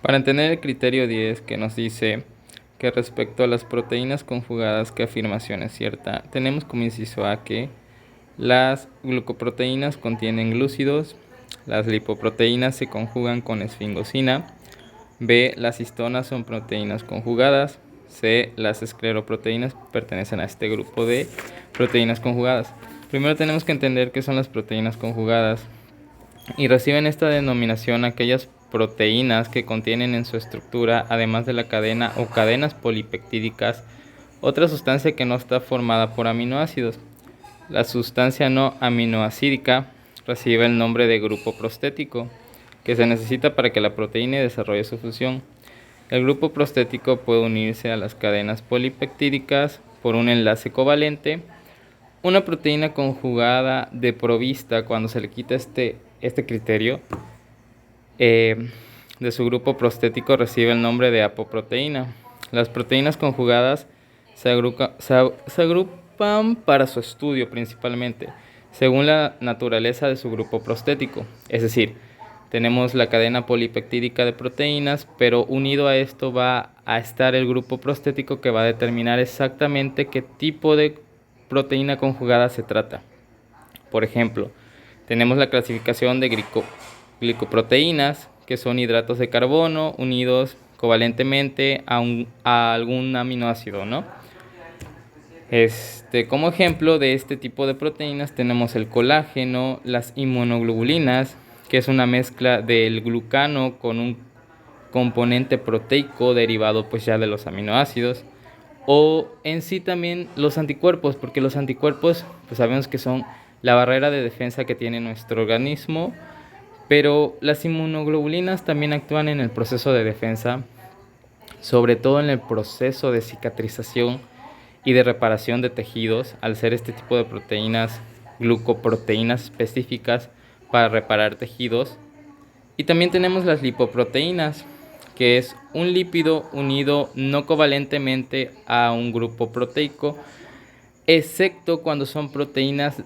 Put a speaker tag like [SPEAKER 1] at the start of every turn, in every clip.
[SPEAKER 1] Para entender el criterio 10 que nos dice que respecto a las proteínas conjugadas, ¿qué afirmación es cierta? Tenemos como inciso A que las glucoproteínas contienen glúcidos, las lipoproteínas se conjugan con esfingosina, B, las histonas son proteínas conjugadas, C, las escleroproteínas pertenecen a este grupo de proteínas conjugadas. Primero tenemos que entender qué son las proteínas conjugadas y reciben esta denominación aquellas proteínas que contienen en su estructura, además de la cadena o cadenas polipeptídicas, otra sustancia que no está formada por aminoácidos. La sustancia no aminoácidica recibe el nombre de grupo prostético, que se necesita para que la proteína desarrolle su función. El grupo prostético puede unirse a las cadenas polipeptídicas por un enlace covalente. Una proteína conjugada de provista, cuando se le quita este criterio de su grupo prostético, recibe el nombre de apoproteína. Las proteínas conjugadas se agrupan para su estudio principalmente según la naturaleza de su grupo prostético. Es decir, tenemos la cadena polipeptídica de proteínas, pero unido a esto va a estar el grupo prostético que va a determinar exactamente qué tipo de proteína conjugada se trata. Por ejemplo, tenemos la clasificación de glicoproteínas, que son hidratos de carbono unidos covalentemente a algún aminoácido, ¿no? Como ejemplo de este tipo de proteínas tenemos el colágeno, las inmunoglobulinas, que es una mezcla del glucano con un componente proteico derivado pues ya de los aminoácidos, o en sí también los anticuerpos, porque los anticuerpos pues sabemos que son la barrera de defensa que tiene nuestro organismo, pero las inmunoglobulinas también actúan en el proceso de defensa, sobre todo en el proceso de cicatrización y de reparación de tejidos, al ser este tipo de proteínas, glucoproteínas específicas para reparar tejidos. Y también tenemos las lipoproteínas, que es un lípido unido no covalentemente a un grupo proteico, excepto cuando son proteínas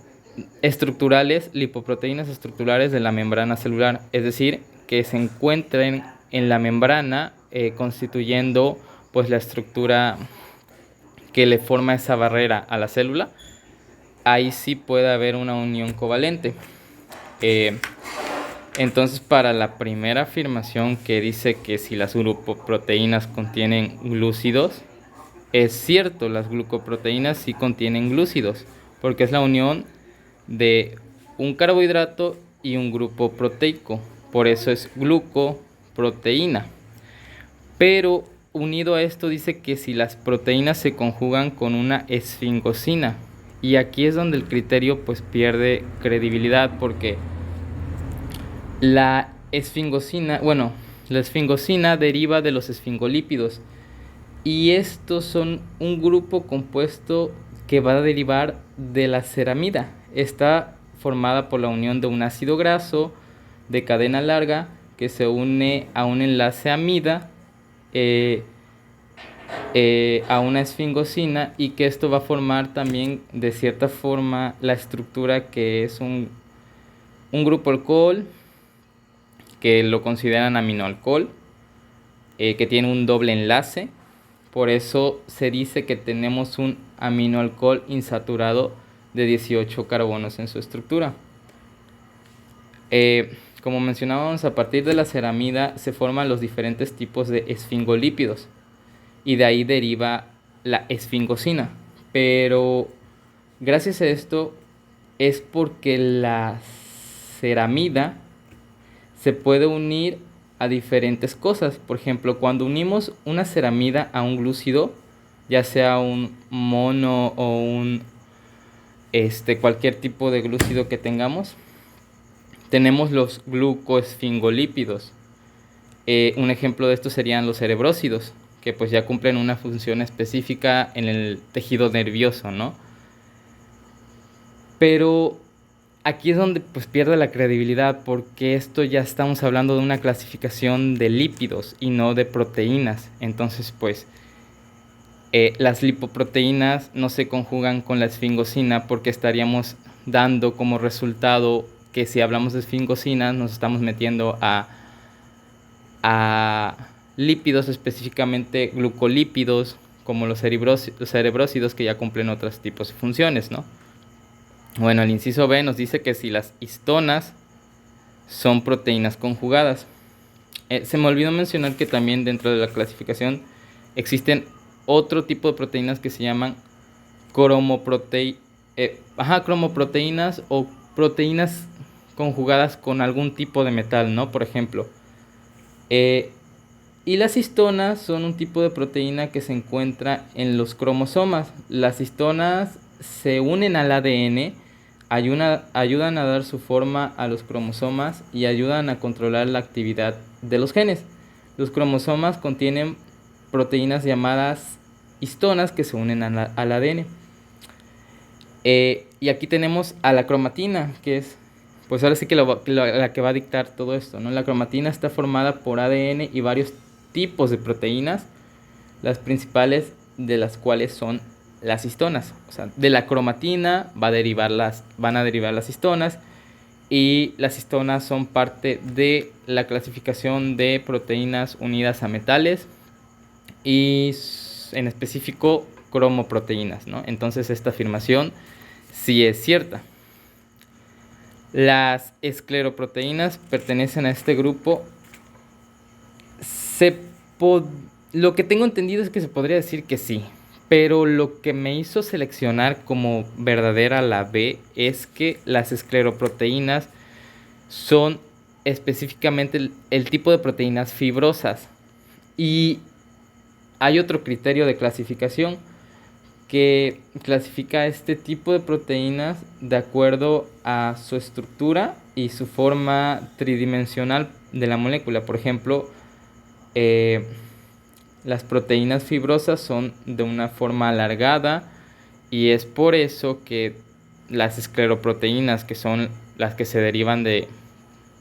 [SPEAKER 1] estructurales, lipoproteínas estructurales de la membrana celular, es decir, que se encuentren en la membrana constituyendo pues la estructura que le forma esa barrera a la célula. Ahí sí puede haber una unión covalente. Entonces, para la primera afirmación que dice que si las glucoproteínas contienen glúcidos, es cierto, las glucoproteínas sí contienen glúcidos, porque es la unión de un carbohidrato y un grupo proteico, por eso es glucoproteína. Pero unido a esto dice que si las proteínas se conjugan con una esfingosina, y aquí es donde el criterio pues pierde credibilidad, porque la esfingosina deriva de los esfingolípidos, y estos son un grupo compuesto que va a derivar de la ceramida. Está formada por la unión de un ácido graso de cadena larga que se une a un enlace amida a una esfingosina, y que esto va a formar también de cierta forma la estructura que es un grupo alcohol, que lo consideran aminoalcohol, que tiene un doble enlace. Por eso se dice que tenemos un aminoalcohol insaturado de 18 carbonos en su estructura. Como mencionábamos, a partir de la ceramida se forman los diferentes tipos de esfingolípidos, y de ahí deriva la esfingosina. Pero gracias a esto es porque la ceramida se puede unir a diferentes cosas. Por ejemplo, cuando unimos una ceramida a un glúcido, ya sea un mono o un cualquier tipo de glúcido que tengamos, tenemos los glucoesfingolípidos. Un ejemplo de esto serían los cerebrósidos, que pues ya cumplen una función específica en el tejido nervioso, ¿no? Pero aquí es donde pues pierde la credibilidad, porque esto ya estamos hablando de una clasificación de lípidos y no de proteínas. Entonces pues las lipoproteínas no se conjugan con la esfingosina, porque estaríamos dando como resultado que si hablamos de esfingosina nos estamos metiendo a a lípidos, específicamente glucolípidos, como los cerebrósidos, que ya cumplen otros tipos de funciones, ¿no? Bueno, el inciso B nos dice que si las histonas son proteínas conjugadas. Se me olvidó mencionar que también dentro de la clasificación existen otro tipo de proteínas que se llaman cromoproteínas o proteínas conjugadas con algún tipo de metal, ¿no? Por ejemplo. Y las histonas son un tipo de proteína que se encuentra en los cromosomas. Las histonas se unen al ADN, ayudan a dar su forma a los cromosomas y ayudan a controlar la actividad de los genes. Los cromosomas contienen proteínas llamadas histonas que se unen al ADN. Y aquí tenemos a la cromatina, que es, pues ahora sí que la que va a dictar todo esto, ¿no? La cromatina está formada por ADN y varios tipos de proteínas, las principales de las cuales son las histonas. O sea, de la cromatina van a derivar las histonas, y las histonas son parte de la clasificación de proteínas unidas a metales y en específico cromoproteínas, ¿no? Entonces esta afirmación sí es cierta. Las escleroproteínas pertenecen a este grupo. Lo que tengo entendido es que se podría decir que sí, pero lo que me hizo seleccionar como verdadera la B es que las escleroproteínas son específicamente el tipo de proteínas fibrosas. Y hay otro criterio de clasificación que clasifica este tipo de proteínas de acuerdo a su estructura y su forma tridimensional de la molécula. Por ejemplo, las proteínas fibrosas son de una forma alargada, y es por eso que las escleroproteínas, que son las que se derivan de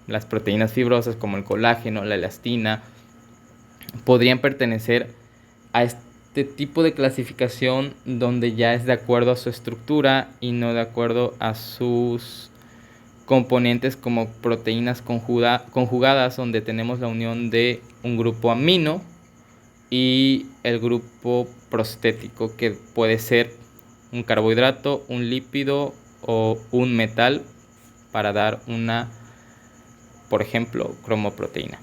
[SPEAKER 1] las proteínas fibrosas como el colágeno, la elastina, podrían pertenecer a este tipo de clasificación donde ya es de acuerdo a su estructura y no de acuerdo a sus componentes como proteínas conjugadas, donde tenemos la unión de un grupo amino y el grupo prostético, que puede ser un carbohidrato, un lípido o un metal, para dar una, por ejemplo, cromoproteína.